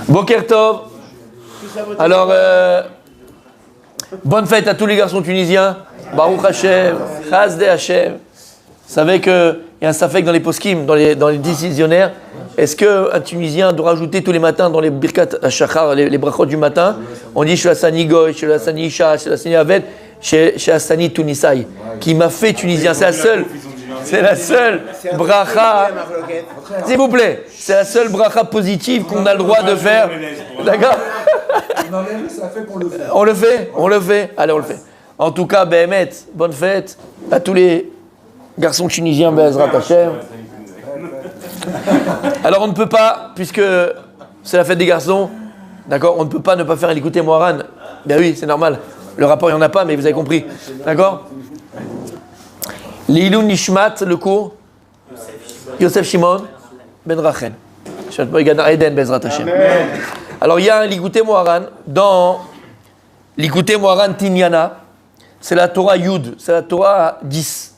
Boker Tov. Alors, bonne fête à tous les garçons tunisiens. Baruch Hashem, Chasde Hashem. Vous savez qu'il y a un safek dans les poskim, dans les décisionnaires. Est-ce qu'un Tunisien doit rajouter tous les matins dans les birkat hashachar, les brachot du matin, on dit chez Hassani Goy, chez Hassani Isha, chez Hassani Aved, chez Hassani Tunisai, qui m'a fait tunisien. C'est la seule bracha, s'il vous plaît, c'est la seule bracha positive qu'on a le droit de faire. D'accord? On le fait. Allez, on le fait. En tout cas, Behemet, bonne fête à tous les garçons tunisiens, Be'ezrat Hashem. Alors on ne peut pas, puisque c'est la fête des garçons, d'accord, on ne peut pas ne pas faire l'écouter Moharan. Ben oui, c'est normal. Le rapport, il n'y en a pas, mais vous avez compris. D'accord? L'Ilou Nishmat, le cours. Yosef Shimon, Ben Rachel. Eden, Bezrat Hashem. Alors il y a un l'écouter Moharan dans l'écouter Moharan Tinyana. C'est la Torah Yud, c'est la Torah 10.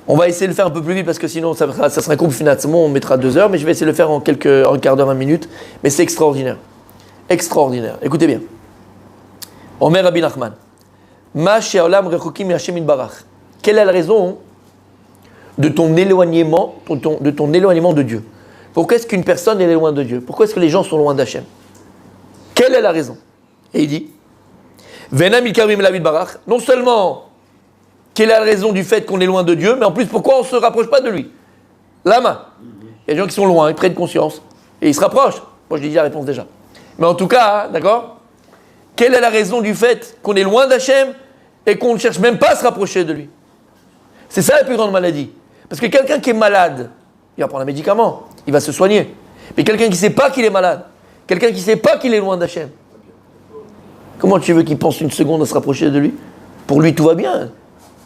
On va essayer de le faire un peu plus vite parce que sinon ça sera court finalement, on mettra 2 heures, mais je vais essayer de le faire en quart d'heure, 20 minutes. Mais c'est extraordinaire. Extraordinaire. Écoutez bien. Omer Rabbi Nachman. Ma she'olam rechukim Hashem itbarach. Quelle est la raison de ton éloignement, de Dieu? Pourquoi est-ce qu'une personne est loin de Dieu? Pourquoi est-ce que les gens sont loin d'Hachem? Quelle est la raison? Et il dit Venam ilkavim la itbarach. Non seulement quelle est la raison du fait qu'on est loin de Dieu, mais en plus, pourquoi on ne se rapproche pas de lui? Lama. Il y a des gens qui sont loin, ils prennent conscience, et ils se rapprochent. Moi, je dis la réponse déjà. Mais en tout cas, d'accord? Quelle est la raison du fait qu'on est loin d'Hachem et qu'on ne cherche même pas à se rapprocher de lui? C'est ça la plus grande maladie. Parce que quelqu'un qui est malade, il va prendre un médicament, il va se soigner. Mais quelqu'un qui ne sait pas qu'il est malade, quelqu'un qui ne sait pas qu'il est loin d'Hachem, comment tu veux qu'il pense une seconde à se rapprocher de lui? Pour lui, tout va bien.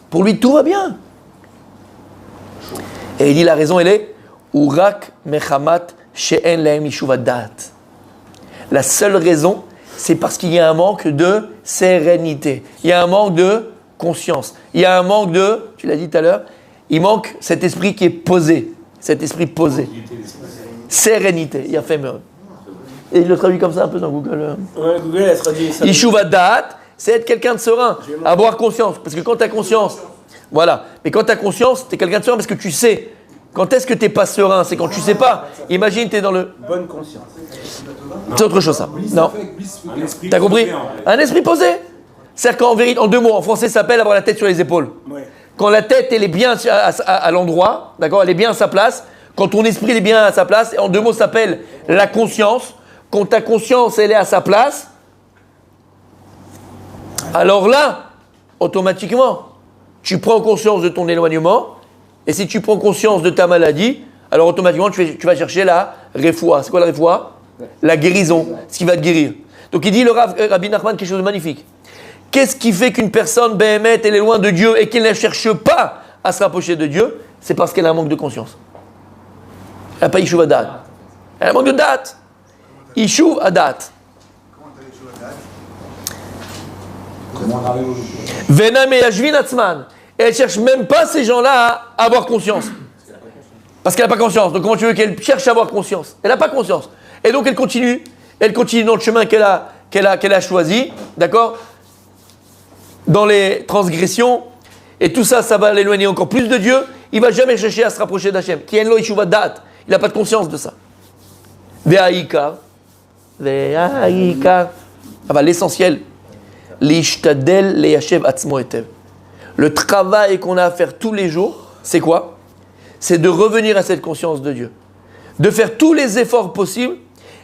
Pour lui, tout va bien. Et il dit la raison, elle est Urak mechamat she'en lahem yishuv dat. La seule raison, c'est parce qu'il y a un manque de sérénité. Il y a un manque de conscience. Il y a un manque de, tu l'as dit tout à l'heure, il manque cet esprit qui est posé. Cet esprit posé. Sérénité. Il y a fait mieux. Et il le traduit comme ça un peu dans Google. Ouais, Google a traduit ça. Yishuv dat. C'est être quelqu'un de serein, avoir conscience. Parce que quand tu as conscience, voilà. Mais quand tu as conscience, tu es quelqu'un de serein parce que tu sais. Quand est-ce que tu n'es pas serein? C'est quand tu ne sais pas. Imagine, tu es dans le... Bonne conscience. C'est autre chose, ça. Non. Tu as compris? Un esprit posé. C'est-à-dire qu'en vérité, en 2 mots, en français, ça s'appelle avoir la tête sur les épaules. Ouais. Quand la tête, elle est bien à l'endroit, d'accord, elle est bien à sa place. Quand ton esprit est bien à sa place, en 2 mots, ça s'appelle la conscience. Quand ta conscience, elle est à sa place, alors là, automatiquement, tu prends conscience de ton éloignement, et si tu prends conscience de ta maladie, alors automatiquement, tu vas chercher la refoua. C'est quoi la refoua? La guérison, ce qui va te guérir. Donc il dit, le Rabbi Nachman, quelque chose de magnifique. Qu'est-ce qui fait qu'une personne, Behemet, elle est loin de Dieu et qu'elle ne cherche pas à se rapprocher de Dieu? C'est parce qu'elle a un manque de conscience. Elle n'a pas Yishuv Adat. Elle a un manque de date. Yishuv Adat. Venam et Yashvin Atzman. Et elle ne cherche même pas ces gens-là à avoir conscience. Parce qu'elle n'a pas conscience. Donc comment tu veux qu'elle cherche à avoir conscience? Elle n'a pas conscience. Et donc elle continue dans le chemin qu'elle a choisi, d'accord? Dans les transgressions. Et tout ça, ça va l'éloigner encore plus de Dieu. Il ne va jamais chercher à se rapprocher d'Hachem. Qui en lo yishuv dat. Il n'a pas de conscience de ça. Ve'aïkar. L'essentiel. L'ishtadel leyashev atzmo etev. Le travail qu'on a à faire tous les jours, c'est quoi? C'est de revenir à cette conscience de Dieu. De faire tous les efforts possibles.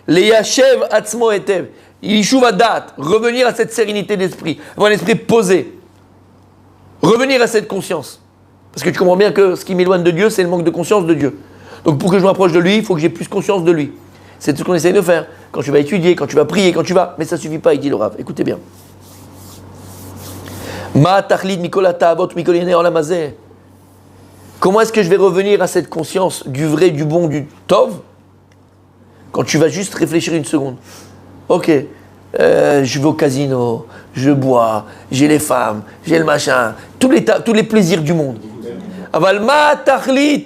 Leyashev atzmo etev. Yishuv adat. Revenir à cette sérénité d'esprit. Avoir un esprit posé. Revenir à cette conscience. Parce que tu comprends bien que ce qui m'éloigne de Dieu, c'est le manque de conscience de Dieu. Donc pour que je m'approche de lui, il faut que j'ai plus conscience de lui. C'est ce qu'on essaye de faire. Quand tu vas étudier, quand tu vas prier, quand tu vas... Mais ça ne suffit pas, il dit le Rav. Écoutez bien. Comment est-ce que je vais revenir à cette conscience du vrai, du bon, du tov? Quand tu vas juste réfléchir une seconde. Ok, je vais au casino, je bois, j'ai les femmes, j'ai le machin, tous les plaisirs du monde. Aval ma tachlit.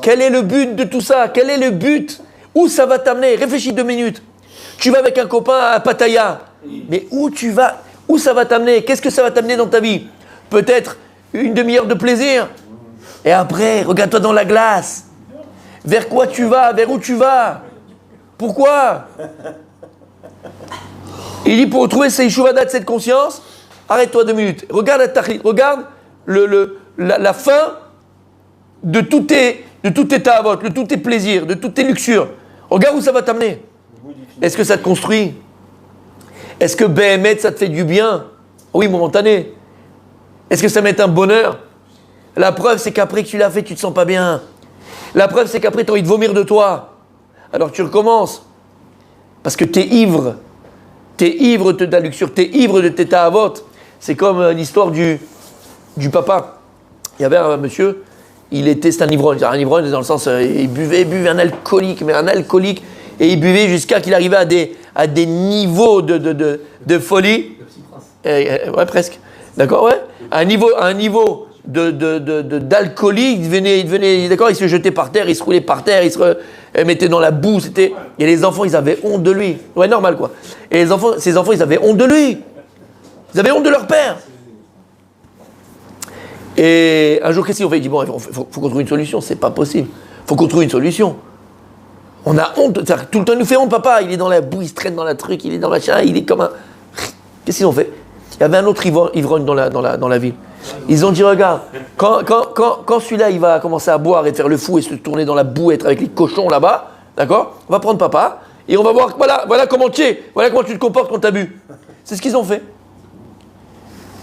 Quel est le but de tout ça? Quel est le but? Où ça va t'amener? Réfléchis 2 minutes. Tu vas avec un copain à Pattaya. Mais où tu vas? Où ça va t'amener? Qu'est-ce que ça va t'amener dans ta vie? Peut-être une demi-heure de plaisir. Et après, regarde-toi dans la glace. Vers quoi tu vas? Vers où tu vas? Pourquoi? Il dit pour retrouver ces Yeshuvadat, cette conscience, arrête-toi 2 minutes. Regarde la fin de tous tes tavot, de tous tes plaisirs, de toutes tes luxures. Regarde où ça va t'amener. Est-ce que ça te construit? Est-ce que BMF, ça te fait du bien? Oui, momentané. Est-ce que ça met un bonheur? La preuve, c'est qu'après que tu l'as fait, tu ne te sens pas bien. La preuve, c'est qu'après, tu as envie de vomir de toi. Alors tu recommences. Parce que tu es ivre. Tu es ivre de ta luxure. Tu es ivre de tes ta'avot. C'est comme l'histoire du papa. Il y avait un monsieur, c'était un ivrogne. Un ivrogne, dans le sens, il buvait, un alcoolique, mais un alcoolique. Et il buvait jusqu'à qu'il arrivait à des niveaux de folie. Ouais, presque. D'accord, ouais. À un niveau d'alcoolique, il devenait, d'accord, il se jetait par terre, il se roulait par terre, il se mettait dans la boue, et les enfants, ils avaient honte de lui. Ouais, normal, quoi. Et ces enfants, ils avaient honte de lui. Ils avaient honte de leur père. Et un jour, qu'est-ce qu'ils ont fait? Il dit, bon, il faut qu'on trouve une solution, c'est pas possible. Il faut qu'on trouve une solution. On a honte, tout le temps, il nous fait honte, papa, il est dans la boue, il se traîne dans la truc, il est dans la machin, il est comme un... Qu'est-ce qu'ils ont fait? Il y avait un autre ivrogne dans la ville. Ils ont dit, regarde, quand celui-là, il va commencer à boire et faire le fou et se tourner dans la boue, être avec les cochons là-bas, d'accord? On va prendre papa et on va voir, voilà comment tu es, voilà comment tu te comportes quand tu as bu. C'est ce qu'ils ont fait.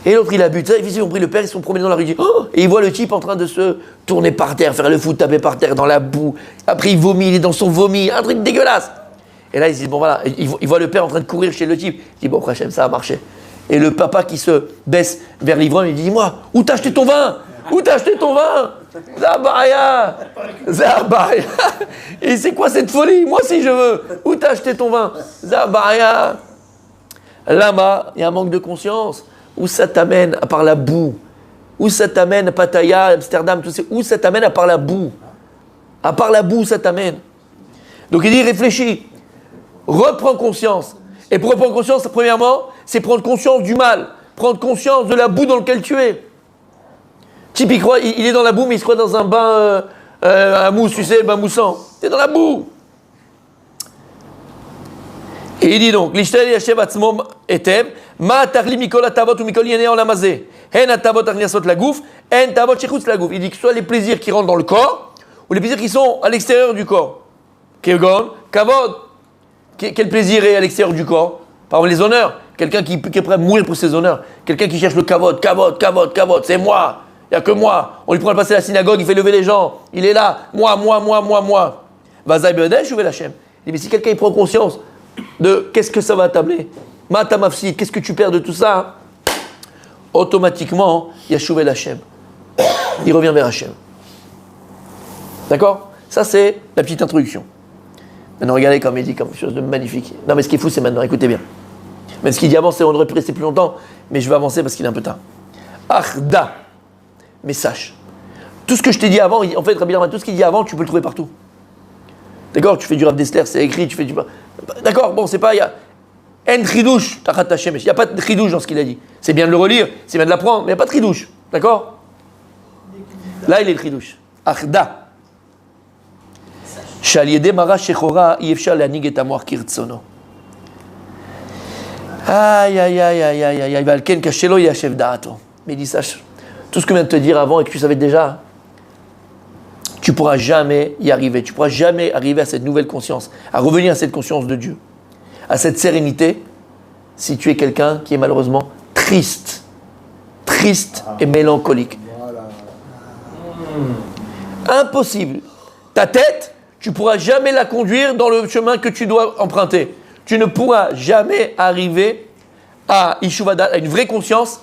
Et l'autre, il a bu. Ils ont pris le père, ils se sont promenés dans la rue, et ils voient le type en train de se tourner par terre, faire le fou, taper par terre dans la boue. Après, il vomit, il est dans son vomi, un truc dégueulasse. Et là, ils disent, bon voilà, il voit le père en train de courir chez le type. Il dit, bon, Hachem, ça a marché. Et le papa qui se baisse vers l'ivrogne, il dit, dis-moi, où t'as acheté ton vin? Où t'as acheté ton vin? Zabaya! Zabaya! Et c'est quoi cette folie? Moi aussi je veux. Où t'as acheté ton vin? Zabaya! Lama, il y a un manque de conscience. Où ça t'amène à part la boue? Où ça t'amène à Pattaya, Amsterdam, tout ça? Où ça t'amène à part la boue? À part la boue, ça t'amène. Donc il dit, réfléchis. Reprends conscience. Et pour reprendre conscience, premièrement, c'est prendre conscience du mal. Prendre conscience de la boue dans laquelle tu es. Type, il est dans la boue, mais il se croit dans un bain à mousse, tu sais, bain moussant. Tu es dans la boue. Et il dit donc, l'ishtel yashev atzmo etev, ma tarli mikol atavot ou mikol yene olamazé. Hen atavot arniasot la gouf, hen tavot shechutz la gouf. Il dit que ce soit les plaisirs qui rentrent dans le corps, ou les plaisirs qui sont à l'extérieur du corps. Kegon, kavod. Quel plaisir est à l'extérieur du corps? Par exemple, les honneurs. Quelqu'un qui est prêt à mourir pour ses honneurs. Quelqu'un qui cherche le kavod, c'est moi. Il n'y a que moi. On lui prend le passer à la synagogue, il fait lever les gens. Il est là. Moi. Vazaï be'odel, chouvé l'Hachem. Mais si quelqu'un prend conscience de qu'est-ce que ça va t'amener, Mata mafsid, qu'est-ce que tu perds de tout ça? Automatiquement, il y a chouvé l'Hachem. Il revient vers Hachem. D'accord? Ça, c'est la petite introduction. Maintenant, regardez comme il dit quelque chose de magnifique. Non, mais ce qui est fou, c'est maintenant, écoutez bien. Mais ce qu'il dit avant, c'est on aurait pu rester plus longtemps, mais je vais avancer parce qu'il est un peu tard. Achda. Mais sache, tout ce que je t'ai dit avant, en fait, Rabbi Nachman, tout ce qu'il dit avant, tu peux le trouver partout. D'accord? Tu fais du Rav Dessler, c'est écrit, tu fais du... D'accord, bon, c'est pas... Il y a... En chidouche, tachat Hashem. Il n'y a pas de chidouche dans ce qu'il a dit. C'est bien de le relire, c'est bien de l'apprendre, mais il n'y a pas de chidouche. D'accord? Là, il est le chidouche. Achda. Shaliede mara shechora yefshar le'anig et hamoach kirtzono. Aïe, valken kashelo yashev da'ato. Mais il dit, sache, tout ce que je viens de te dire avant et que tu savais déjà, tu ne pourras jamais y arriver. Tu ne pourras jamais arriver à cette nouvelle conscience, à revenir à cette conscience de Dieu, à cette sérénité, si tu es quelqu'un qui est malheureusement triste et mélancolique. Impossible. Ta tête, tu ne pourras jamais la conduire dans le chemin que tu dois emprunter. Tu ne pourras jamais arriver à Yeshuvada, à une vraie conscience,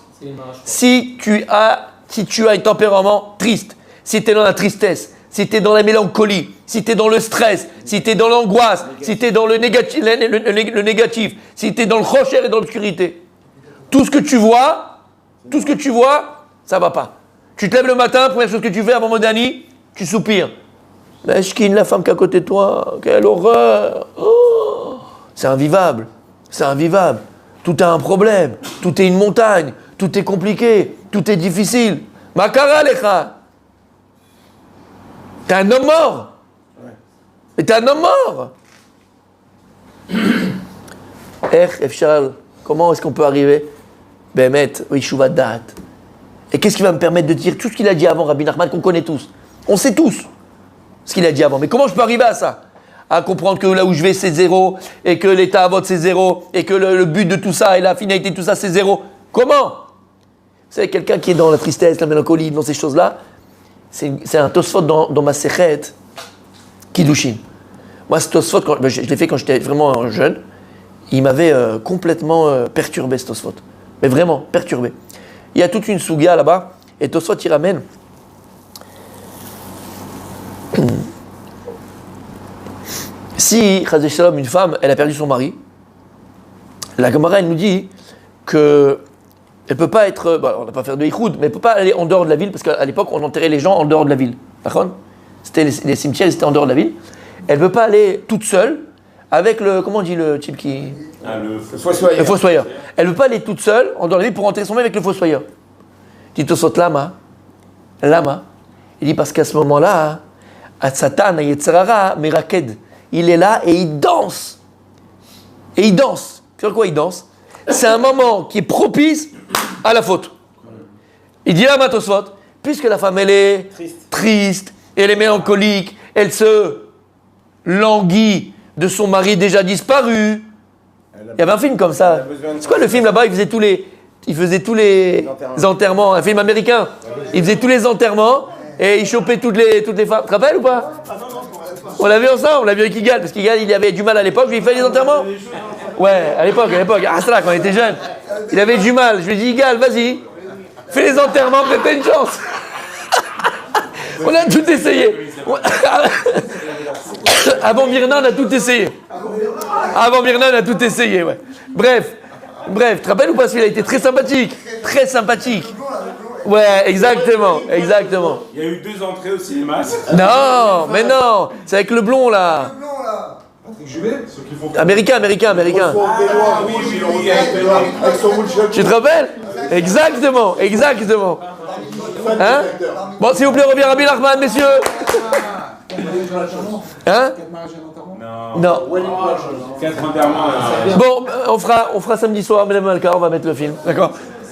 si tu as un tempérament triste, si tu es dans la tristesse, si tu es dans la mélancolie, si tu es dans le stress, si tu es dans l'angoisse, si tu es dans le négatif, si tu es dans le rocher et dans l'obscurité. Tout ce que tu vois, ça ne va pas. Tu te lèves le matin, première chose que tu fais avant Modani, tu soupires. Meshkin, la femme qui est à côté de toi, quelle horreur! Oh, c'est invivable. C'est invivable. Tout a un problème. Tout est une montagne. Tout est compliqué. Tout est difficile. Makara lecha. T'es un homme mort. Mais t'es un homme mort. Comment est-ce qu'on peut arriver? Behemet, Yeshuvat Da'at. Et qu'est-ce qui va me permettre de dire tout ce qu'il a dit avant, Rabbi Nachman, qu'on connaît tous? On sait tous ce qu'il a dit avant. Mais comment je peux arriver à ça? À comprendre que là où je vais, c'est zéro, et que l'état à vote, c'est zéro, et que le but de tout ça, et la finalité de tout ça, c'est zéro. Comment? Vous savez, quelqu'un qui est dans la tristesse, la mélancolie, dans ces choses-là, c'est un Tosfot dans ma Sechet, Kiddushin. Moi, ce Tosfot, je l'ai fait quand j'étais vraiment jeune, il m'avait complètement perturbé, ce Tosfot. Mais vraiment, perturbé. Il y a toute une souga là-bas, et Tosfot, il ramène. Si, Chazé Shalom, une femme, elle a perdu son mari, la Gemara, elle nous dit que elle peut pas être, on ne va pas faire de Ichoud, mais elle peut pas aller en dehors de la ville, parce qu'à l'époque, on enterrait les gens en dehors de la ville. D'accord? C'était les cimetières, ils étaient en dehors de la ville. Elle ne peut pas aller toute seule avec le, comment on dit le type qui... le fossoyeur. Le fossoyeur. Elle ne peut pas aller toute seule en dehors de la ville pour enterrer son mari avec le fossoyeur. Dit Tosot Lama. Il dit parce qu'à ce moment-là, Satan, Yetzirara, Meraked, il est là et il danse. Et il danse. Sur quoi il danse? C'est un moment qui est propice à la faute. Il dit là, Matosfot, puisque la femme elle est triste, elle est mélancolique, elle se languit de son mari déjà disparu. Il y avait un film comme ça. C'est quoi le film là-bas? Il faisait tous les enterrements. Un film américain. Il faisait tous les enterrements et il chopait toutes les femmes. Tu te rappelles ou pas? On l'a vu ensemble, on l'a vu avec Igal, parce qu'Igal il avait du mal à l'époque, je lui ai fait les enterrements. Ouais, à l'époque. Ah, c'est là, quand on était jeune. Il avait du mal. Je lui ai dit, Igal, vas-y, fais les enterrements, peut-être t'as une chance. On a tout essayé. Avant Myrna, on a tout essayé. Ouais. Bref, tu te rappelles ou pas, celui-là, il était très sympathique. Très sympathique. Ouais, exactement. Il y a eu 2 entrées au cinéma. Non, mais non, c'est avec le blond là. Patrick Juvet, ceux qui font... Américain. Tu te rappelles? Exactement. Hein? Bon, s'il vous plaît, revient Rabbi Nachman, messieurs. Hein? Non. 4 enterrements. Bon, on fera samedi soir, Madame Malka, on va mettre le film. D'accord?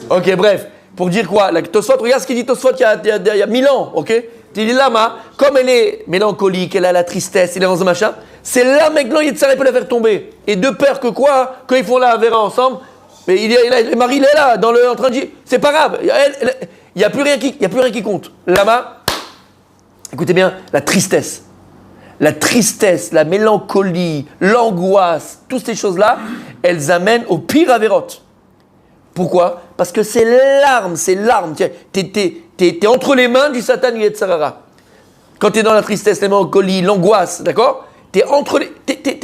Ok, bref. Pour dire quoi? La Tosfot, regarde ce qu'il dit Tosfot il y a 1000 ans, ok? Il dit là, comme elle est mélancolique, elle a la tristesse, elle est dans ce machin, c'est là maintenant Yetzirah peut la faire tomber. Et de peur que quoi? Quand ils font la Avera ensemble, mais le mari il est là, en train de dire, c'est pas grave, il n'y a plus rien qui compte. Là, écoutez bien, la tristesse, la mélancolie, l'angoisse, toutes ces choses-là, elles amènent au pire Averot. Pourquoi? Parce que c'est l'arme. T'es entre les mains du Satan Yetzirah. Quand t'es dans la tristesse, la mélancolie, l'angoisse, d'accord? T'es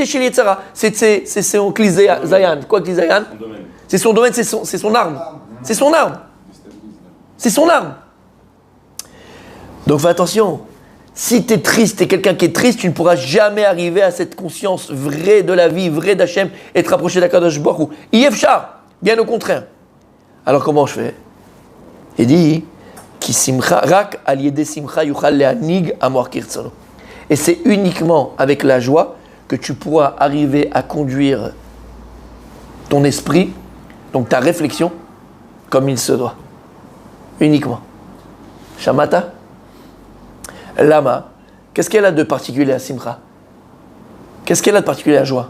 chez Yetzirah. C'est son Kli Zayan. Quoi Kli Zayan? C'est son domaine, c'est son arme. C'est son arme. Donc fais attention. Si t'es triste, t'es quelqu'un qui est triste, tu ne pourras jamais arriver à cette conscience vraie de la vie, vraie d'Hachem, et te rapprocher d'Akadosh Baruch Hu. Yefchar, bien au contraire. Alors comment je fais? Il dit Ki simcha rak al yede simcha yuchal le'anig amor kirtzono. Et c'est uniquement avec la joie que tu pourras arriver à conduire ton esprit, donc ta réflexion, comme il se doit. Uniquement. Shamata? Lama. Qu'est-ce qu'elle a de particulier à simcha? Qu'est-ce qu'elle a de particulier à joie?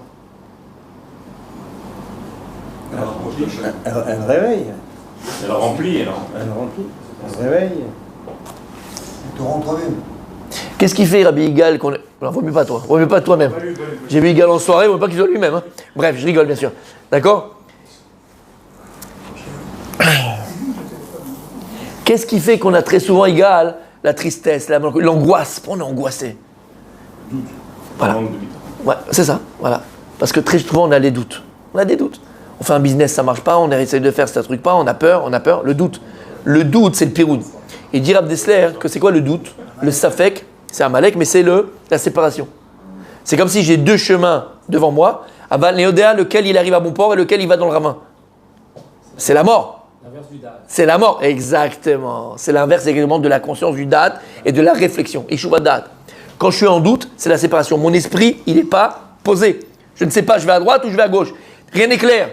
Elle réveille. Elle remplit. Elle réveille. Tu rends toi-même. Qu'est-ce qu'il fait, Rabbi Igal qu'on... Non, vaut mieux pas toi. Vaut mieux pas toi-même. J'ai vu Igal en soirée, vaut mieux pas qu'il soit lui-même. Hein. Bref, je rigole, bien sûr. D'accord? Qu'est-ce qui fait qu'on a très souvent Igal la tristesse, l'angoisse? On est angoissé. Voilà. Ouais, c'est ça, voilà. Parce que très souvent, on a des doutes. On fait un business, ça marche pas, on essaie de faire, ça truc pas, on a peur. Le doute, c'est le piroun. Et dire Abdesler que c'est quoi le doute? Le safek, c'est Amalek, mais c'est la séparation. C'est comme si j'ai 2 chemins devant moi. Aval Neodea, lequel il arrive à bon port et lequel il va dans le ravin. C'est la mort. L'inverse du date. C'est la mort, exactement. C'est l'inverse exactement de la conscience du date et de la réflexion. Ishuva date. Quand je suis en doute, c'est la séparation. Mon esprit, il n'est pas posé. Je ne sais pas, je vais à droite ou je vais à gauche. Rien n'est clair.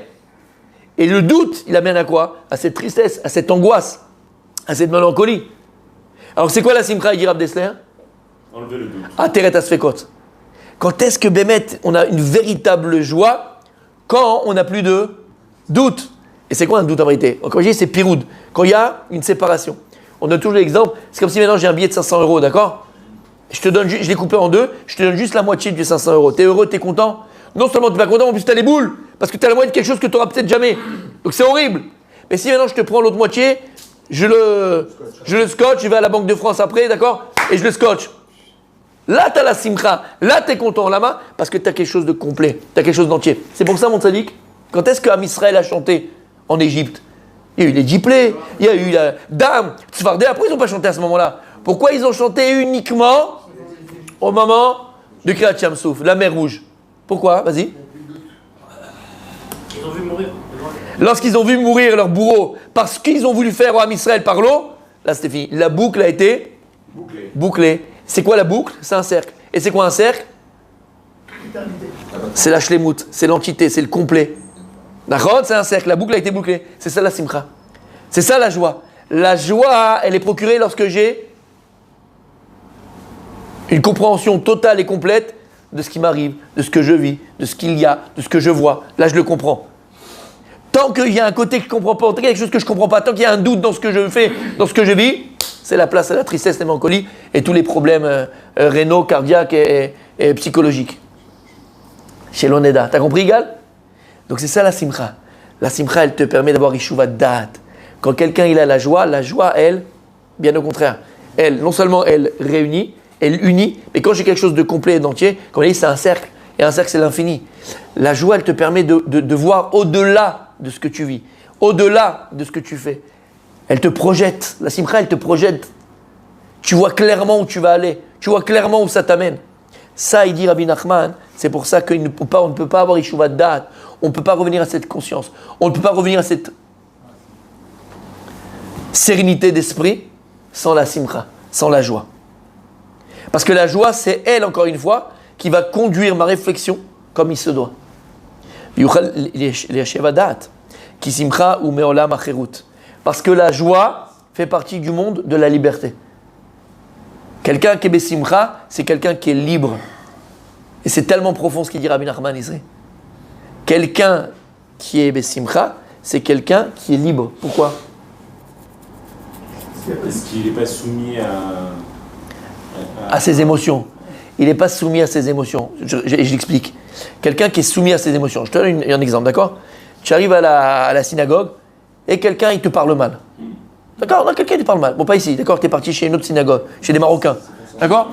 Et le doute, il amène à quoi? À cette tristesse, à cette angoisse, à cette mélancolie. Alors c'est quoi la simcha, il dit Rav Dessler? Enlever le doute. Ateret asfekot. Quand est-ce que Bémet, on a une véritable joie? Quand on n'a plus de doute. Et c'est quoi un doute en vérité? Comme je dis, c'est piroud. Quand il y a une séparation. On donne toujours l'exemple. C'est comme si maintenant j'ai un billet de 500 €, d'accord? Je l'ai coupé en deux, je te donne juste la moitié de 500 €. T'es heureux, t'es content? Non seulement tu vas content, en plus t'as les boules. Parce que t'as la moitié de quelque chose que tu n'auras peut-être jamais. Donc c'est horrible. Mais si maintenant je te prends l'autre moitié, je le scotch, je vais à la Banque de France après, d'accord? Et je le scotch. Là, tu as la simcha. Là, tu es content, la main, parce que tu as quelque chose de complet. Tu as quelque chose d'entier. C'est pour ça, mon tzaddik, quand est-ce qu'Am Israël a chanté en Égypte? Il y a eu les Djiplés, il y a eu la Dame, Tzfardé. Après, ils n'ont pas chanté à ce moment-là. Pourquoi ils ont chanté uniquement au moment de Kriyat Yam-Souf, la mer Rouge? Pourquoi? Vas-y. Ils ont vu mourir. Lorsqu'ils ont vu mourir leur bourreau, parce qu'ils ont voulu faire au Am Israël par l'eau, là, c'était fini. La boucle a été bouclée. C'est quoi la boucle? C'est un cercle. Et c'est quoi un cercle? C'est la shlemout, c'est l'entité, c'est le complet. D'accord? C'est un cercle, la boucle a été bouclée. C'est ça la simcha. C'est ça la joie. La joie, elle est procurée lorsque j'ai une compréhension totale et complète de ce qui m'arrive, de ce que je vis, de ce qu'il y a, de ce que je vois. Là, je le comprends. Tant qu'il y a un côté que je ne comprends pas, tant qu'il y a quelque chose que je ne comprends pas, tant qu'il y a un doute dans ce que je fais, dans ce que je vis, c'est la place à la tristesse, la mélancolie et tous les problèmes rénaux, cardiaques et psychologiques. Chez l'Oneda. T'as compris, Gal? Donc c'est ça la simcha. La simcha, elle te permet d'avoir Ishuva Da'at. Quand quelqu'un il a la joie, elle, bien au contraire, elle, non seulement elle réunit, elle unit, mais quand j'ai quelque chose de complet et d'entier, comme on dit, c'est un cercle. Et un cercle, c'est l'infini. La joie, elle te permet de voir au-delà de ce que tu vis, au-delà de ce que tu fais. Elle te projette. La simcha, elle te projette. Tu vois clairement où tu vas aller. Tu vois clairement où ça t'amène. Ça, il dit Rabbi Nachman, c'est pour ça qu'on ne peut pas avoir Ishuva Da'at. On ne peut pas revenir à cette conscience. On ne peut pas revenir à cette sérénité d'esprit sans la simcha, sans la joie. Parce que la joie, c'est elle, encore une fois, qui va conduire ma réflexion comme il se doit. Parce que la joie fait partie du monde de la liberté. Quelqu'un qui est besimcha, c'est quelqu'un qui est libre. Et c'est tellement profond ce qu'il dit Rabbi Nachman ici. Quelqu'un qui est besimcha, c'est quelqu'un qui est libre. Pourquoi? Parce qu'il n'est pas soumis à ses émotions. Il n'est pas soumis à ses émotions. J'explique. Quelqu'un qui est soumis à ses émotions. Je te donne un exemple, d'accord? Tu arrives à la synagogue et quelqu'un, il te parle mal. D'accord? Non, quelqu'un, il te parle mal. Bon, pas ici, d'accord? Tu es parti chez une autre synagogue, chez des Marocains. D'accord?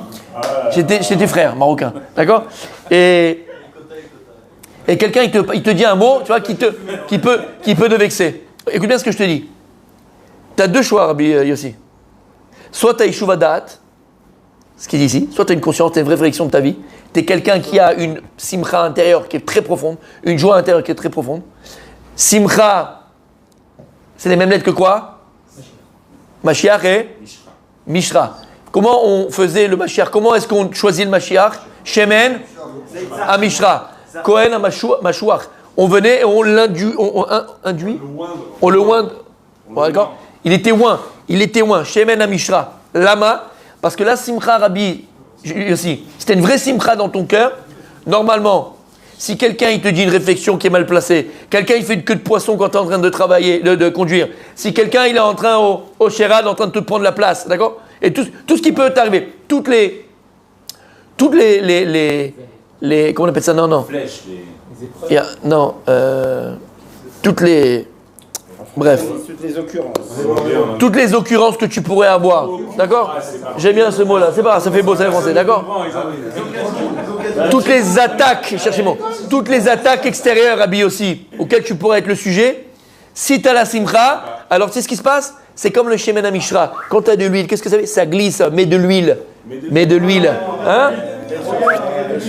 Chez tes frères marocains. D'accord? Et quelqu'un, il te dit un mot, tu vois, qui peut te vexer. Écoute bien ce que je te dis. Tu as deux choix, Rabbi Yossi. Soit tu as Ishuva Da'at, ce qu'il dit ici, soit tu as une conscience, tu as une réflexion de ta vie, tu es quelqu'un qui a une simcha intérieure qui est très profonde, une joie intérieure qui est très profonde. Simcha, c'est les mêmes lettres que quoi? Mashiach et Mishra. Comment on faisait le Mashiach? Comment est-ce qu'on choisit le Mashiach? Shemen à Mishra. Kohen à Mashuach. On venait et on l'induit. On le oint. D'accord? Il était oint. Shemen à Mishra. Lama. Parce que la simcha, Rabbi, aussi, c'était une vraie simcha dans ton cœur. Normalement, si quelqu'un il te dit une réflexion qui est mal placée, quelqu'un il fait une queue de poisson quand tu es en train de travailler, de conduire, si quelqu'un il est en train au Sherad en train de te prendre la place, d'accord? Et tout ce qui peut t'arriver, toutes les comment on appelle ça? Non. flèches, Les épreuves. Toutes les bref. Toutes les occurrences. Toutes les occurrences que tu pourrais avoir, d'accord? J'aime bien ce mot-là, c'est pas grave, ça fait beau, ça fait français, d'accord? Toutes les attaques, cherchez-moi, toutes les attaques extérieures, Rabbi aussi, auxquelles tu pourrais être le sujet, si tu as la simcha, alors tu sais ce qui se passe? C'est comme le shemen à Mishra. Quand tu as de l'huile, qu'est-ce que ça fait? Ça glisse, mets de l'huile. Mets de l'huile. Hein?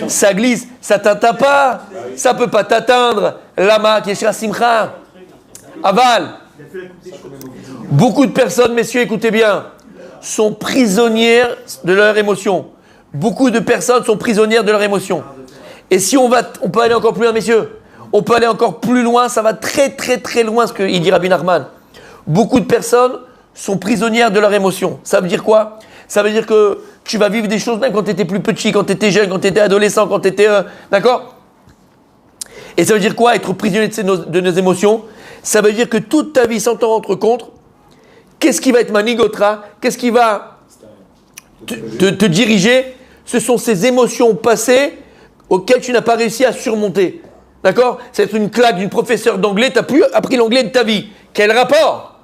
Ça glisse, ça t'atteint pas. Ça peut pas t'atteindre. Lama, Yeshra Simcha. Aval. Beaucoup de personnes, messieurs, écoutez bien, sont prisonnières de leurs émotions. Beaucoup de personnes sont prisonnières de leurs émotions. Et si on peut aller encore plus loin, messieurs. On peut aller encore plus loin, ça va très très très loin ce qu'il dit Rabbi Nachman. Beaucoup de personnes sont prisonnières de leurs émotions. Ça veut dire quoi? Ça veut dire que tu vas vivre des choses même quand tu étais plus petit, quand tu étais jeune, quand tu étais adolescent, quand tu étais... d'accord? Et ça veut dire quoi, être prisonnier de nos émotions? Ça veut dire que toute ta vie, sans t'en rendre compte, qu'est-ce qui va être manigotra? Qu'est-ce qui va te diriger? Ce sont ces émotions passées auxquelles tu n'as pas réussi à surmonter. D'accord? C'est une claque d'une professeure d'anglais, tu n'as plus appris l'anglais de ta vie. Quel rapport?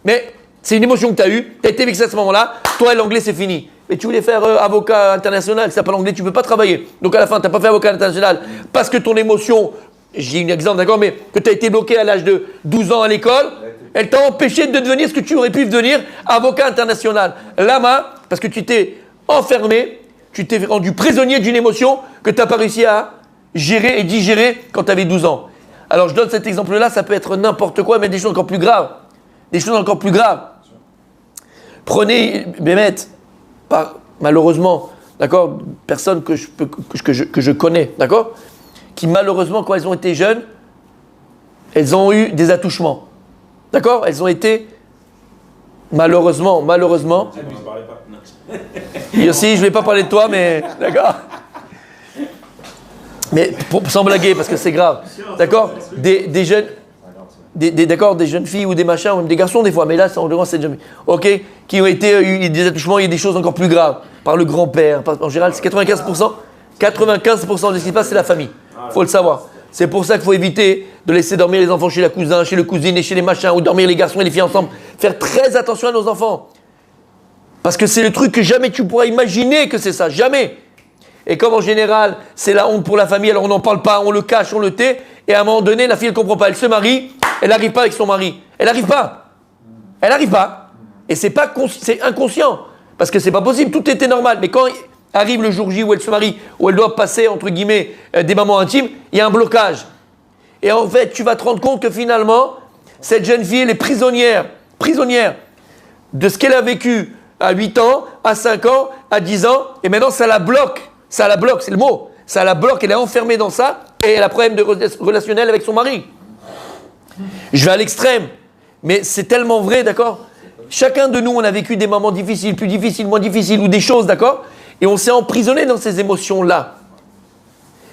Mais c'est une émotion que tu as eue, tu as été vexé à ce moment-là, toi l'anglais c'est fini. Mais tu voulais faire avocat international, si tu n'as pas l'anglais, tu ne peux pas travailler. Donc à la fin, tu n'as pas fait avocat international parce que ton émotion, j'ai un exemple, d'accord, mais que tu as été bloqué à l'âge de 12 ans à l'école, elle t'a empêché de devenir ce que tu aurais pu devenir, avocat international. Lama, parce que tu t'es enfermé, tu t'es rendu prisonnier d'une émotion que tu n'as pas réussi à gérer et digérer quand tu avais 12 ans. Alors je donne cet exemple-là, ça peut être n'importe quoi, mais des choses encore plus graves. Des choses encore plus graves. Prenez, Bémet, malheureusement, d'accord, personnes que je connais, d'accord, qui malheureusement, quand elles ont été jeunes, elles ont eu des attouchements. D'accord? Elles ont été, malheureusement. Yossi, je ne vais pas parler de toi, mais d'accord? Mais sans blaguer, parce que c'est grave. D'accord? Des jeunes... des jeunes filles ou des machins, ou même des garçons des fois, mais là, c'est des jeunes filles, ok, qui ont eu des attouchements, il y a des choses encore plus graves, par le grand-père, en général, c'est 95% de ce qui se passe, c'est la famille, il faut le savoir. C'est pour ça qu'il faut éviter de laisser dormir les enfants chez la cousine, chez le cousine et chez les machins, ou dormir les garçons et les filles ensemble. Faire très attention à nos enfants. Parce que c'est le truc que jamais tu pourras imaginer que c'est ça, jamais. Et comme en général, c'est la honte pour la famille, alors on n'en parle pas, on le cache, on le tait, et à un moment donné, la fille, elle ne comprend pas, elle se marie, elle n'arrive pas avec son mari. Elle n'arrive pas. Et c'est inconscient. Parce que c'est pas possible, tout était normal. Mais quand arrive le jour J où elle se marie, où elle doit passer, entre guillemets, des moments intimes, il y a un blocage. Et en fait, tu vas te rendre compte que finalement, cette jeune fille, elle est prisonnière de ce qu'elle a vécu à 8 ans, à 5 ans, à 10 ans, et maintenant ça la bloque, c'est le mot, ça la bloque, elle est enfermée dans ça, et elle a un problème relationnel avec son mari. Je vais à l'extrême, mais c'est tellement vrai, d'accord? Chacun de nous, on a vécu des moments difficiles, plus difficiles, moins difficiles, ou des choses, d'accord? Et on s'est emprisonné dans ces émotions-là.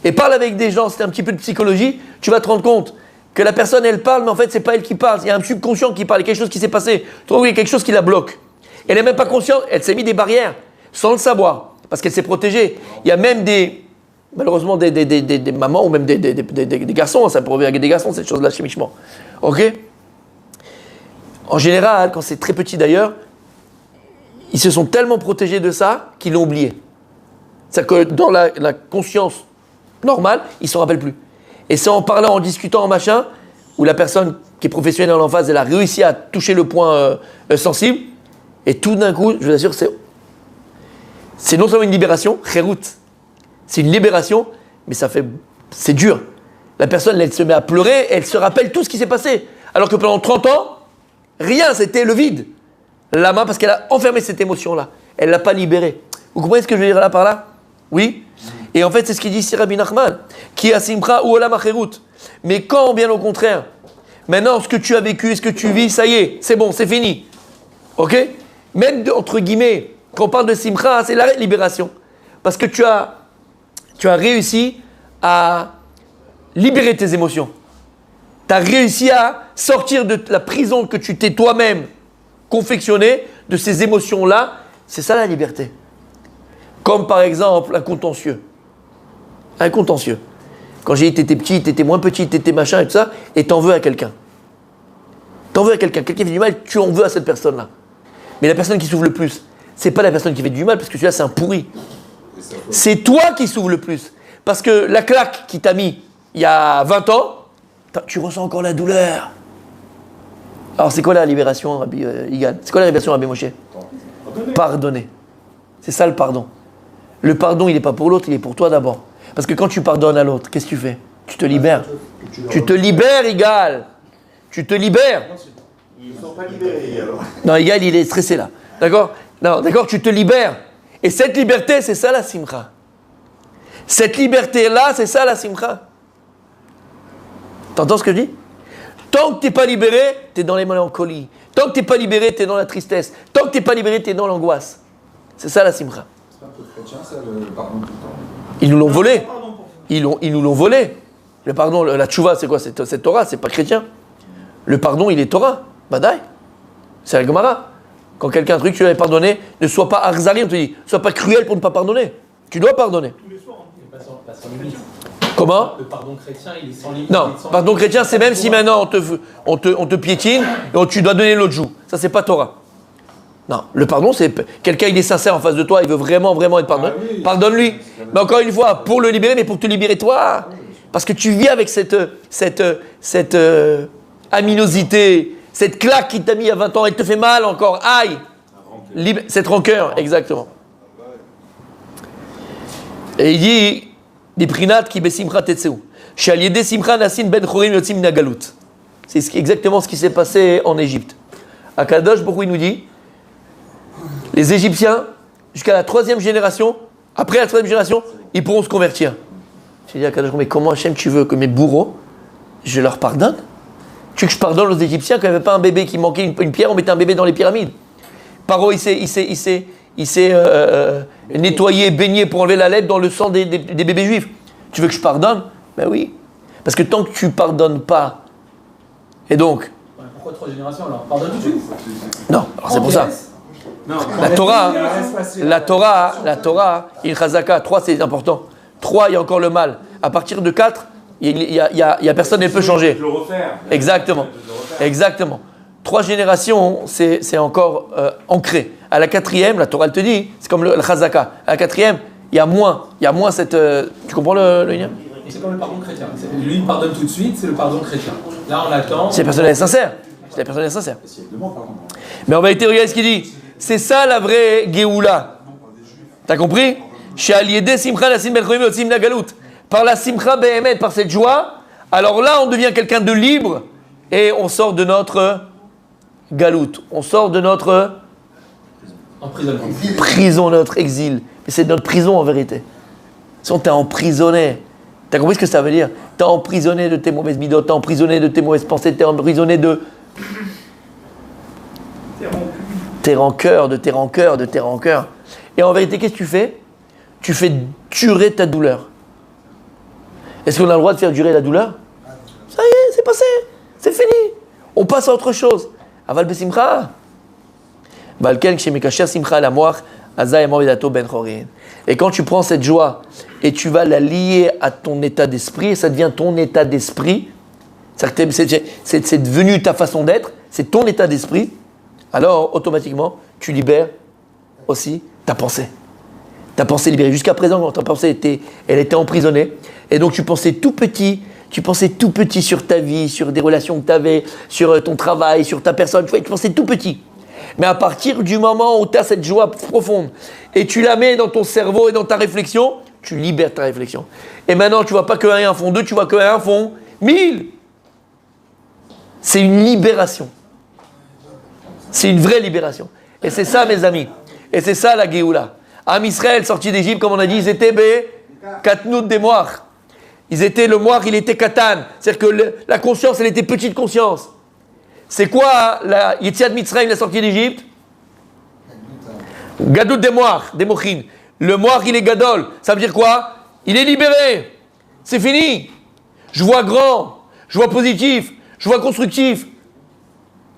Et parle avec des gens, c'est un petit peu de psychologie, tu vas te rendre compte que la personne, elle parle, mais en fait, c'est pas elle qui parle, il y a un subconscient qui parle, il y a quelque chose qui s'est passé, tu trouves qu'il y a quelque chose qui la bloque. Elle n'est même pas consciente, elle s'est mis des barrières, sans le savoir, parce qu'elle s'est protégée. Il y a même malheureusement des mamans, ou même des garçons, ça peut revenir avec des garçons, cette chose-là, chimiquement. Ok? En général, quand c'est très petit d'ailleurs, ils se sont tellement protégés de ça qu'ils l'ont oublié. C'est-à-dire que dans la conscience normale, ils ne s'en rappellent plus. Et c'est en parlant, en discutant, en machin, où la personne qui est professionnelle en face, elle a réussi à toucher le point sensible, et tout d'un coup, je vous assure, c'est non seulement une libération, khérout, c'est une libération, mais c'est dur. La personne, elle se met à pleurer, elle se rappelle tout ce qui s'est passé. Alors que pendant 30 ans, rien, c'était le vide. La main, parce qu'elle a enfermé cette émotion-là. Elle ne l'a pas libérée. Vous comprenez ce que je veux dire là par là? Oui. Et en fait, c'est ce qu'il dit ici Rabbi Nachman, qui a simcha ou olam acherut. Mais quand, bien au contraire, maintenant, ce que tu as vécu, ce que tu vis, ça y est, c'est bon, c'est fini. Ok? Même, entre guillemets, quand on parle de simcha, c'est la libération. Parce que tu as réussi à libérer tes émotions. Tu as réussi à sortir de la prison que tu t'es toi-même confectionnée, de ces émotions-là. C'est ça la liberté. Comme par exemple un contentieux. Un contentieux. Quand j'ai dit t'étais petit, t'étais moins petit, t'étais machin et tout ça, et t'en veux à quelqu'un. T'en veux à quelqu'un. Quelqu'un fait du mal, tu en veux à cette personne-là. Mais la personne qui souffre le plus, c'est pas la personne qui fait du mal, parce que celui-là c'est un pourri. C'est toi qui souffres le plus. Parce que la claque qui t'a mis il y a 20 ans, tu ressens encore la douleur. Alors c'est quoi la libération, Rabbi Yigal? C'est quoi la libération, Rabbi Moshe? Pardonner. C'est ça le pardon. Le pardon, il n'est pas pour l'autre, il est pour toi d'abord. Parce que quand tu pardonnes à l'autre, qu'est-ce que tu fais? Tu te libères. Tu te libères, Igal. Tu te libères. Ils ne sont pas libérés alors. Non, Igal, il est stressé là. D'accord? Non, d'accord, tu te libères. Et cette liberté, c'est ça la simcha. Cette liberté-là, c'est ça la simcha. T'entends ce que je dis? Tant que tu n'es pas libéré, tu es dans les mélancolies. Tant que tu n'es pas libéré, tu es dans la tristesse. Tant que tu n'es pas libéré, tu es dans l'angoisse. C'est ça la simcha. C'est pas un peu chrétien ça, le pardon tout le temps. Ils nous l'ont volé. Ils nous l'ont volé. Le pardon, la tchouva, c'est quoi? C'est Torah, c'est pas chrétien. Le pardon, il est Torah. Badaï. C'est la Gemara. Quand quelqu'un a un truc, tu l'avais pardonné, ne sois pas arzari, on te dit. Sois pas cruel pour ne pas pardonner. Tu dois pardonner. Pas sans limite. Comment? Le pardon chrétien, il est sans limite. Non, pardon chrétien, c'est même si maintenant on te piétine et tu dois donner l'autre joue. Ça, c'est pas Torah. Non, le pardon, c'est quelqu'un, il est sincère en face de toi, il veut vraiment être pardonné. Ah oui. Pardonne-lui. Mais encore une fois, pour le libérer, mais pour te libérer toi. Parce que tu vis avec cette aminosité, cette claque qui t'a mis à 20 ans, elle te fait mal encore. Aïe. Cette rancœur, exactement. Et il dit, des prinat qui besimcha tetseu. Shaliede simcha nasin ben chorim yotzim nagalut. C'est exactement ce qui s'est passé en Égypte. Akadosh Baruch Hu, il nous dit, les Égyptiens, jusqu'à la 3e génération, après la 3e génération, ils pourront se convertir. J'ai dit à Akadosh Baruch Hu, mais comment Hachem tu veux que mes bourreaux, je leur pardonne? Tu veux que je pardonne aux Égyptiens quand il n'y avait pas un bébé qui manquait une pierre, on mettait un bébé dans les pyramides. Paro, il s'est nettoyé, baigné pour enlever la lèpre dans le sang des bébés juifs. Tu veux que je pardonne? Ben oui. Parce que tant que tu ne pardonnes pas, et donc... Pourquoi 3 générations alors? Pardonne tout de suite. Non, alors c'est pour ça. Non, La Torah, il chazaka, 3 c'est important. 3, il y a encore le mal. À partir de 4, il y a personne qui peut changer. le refaire. Exactement. Exactement. 3 générations, c'est encore ancré. À la 4e, la Torah elle te dit, c'est comme le chazaka. À la 4e, il y a moins cette... tu comprends le lien? C'est comme le pardon chrétien. Lui, il pardonne tout de suite, c'est le pardon chrétien. Là, on attend. C'est la personne sincère. C'est la personne sincère. Mais en vérité, regardez ce qu'il dit. C'est ça la vraie Géoula. T'as compris? Par la simcha behemet, par cette joie, alors là, on devient quelqu'un de libre et on sort de notre galout. On sort de notre prison, notre exil. Mais c'est notre prison en vérité. Si on t'a emprisonné, t'as compris ce que ça veut dire? T'es emprisonné de tes mauvaises midot, t'es emprisonné de tes mauvaises pensées, t'es emprisonné de tes rancœurs. Et en vérité, qu'est-ce que tu fais? Tu fais durer ta douleur. Est-ce qu'on a le droit de faire durer la douleur? Ça y est, c'est passé, c'est fini. On passe à autre chose. Aval besimcha. Balken kshemekasher simcha la moach azay movidato ben chorin. Et quand tu prends cette joie et tu vas la lier à ton état d'esprit, ça devient ton état d'esprit, c'est devenu ta façon d'être, c'est ton état d'esprit, alors automatiquement tu libères aussi ta pensée. Ta pensée libérée. Jusqu'à présent, quand ta pensée elle était emprisonnée, et donc tu pensais tout petit sur ta vie, sur des relations que tu avais, sur ton travail, sur ta personne, tu pensais tout petit. Mais à partir du moment où tu as cette joie profonde et tu la mets dans ton cerveau et dans ta réflexion, tu libères ta réflexion. Et maintenant, tu ne vois pas que 1 et 1 font 2, tu vois que 1 et 1 font 1000. C'est une libération. C'est une vraie libération. Et c'est ça, mes amis. Et c'est ça la Géoula. Am Israël, sorti d'Égypte, comme on a dit, ils étaient katnout des moires. Ils étaient, le moire, il était katan. C'est-à-dire que la conscience, elle était petite conscience. C'est quoi la Yetziat Mitzrayim, la sortie d'Égypte? Gadout des moires, des mochin. Le moire, il est gadol. Ça veut dire quoi? Il est libéré. C'est fini. Je vois grand. Je vois positif. Je vois constructif.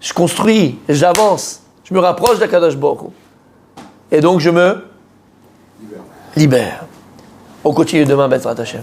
Je construis. J'avance. Je me rapproche d'Akadosh Baruch Hu. Et donc, je me libère. On continue demain, Bezrat Hashem.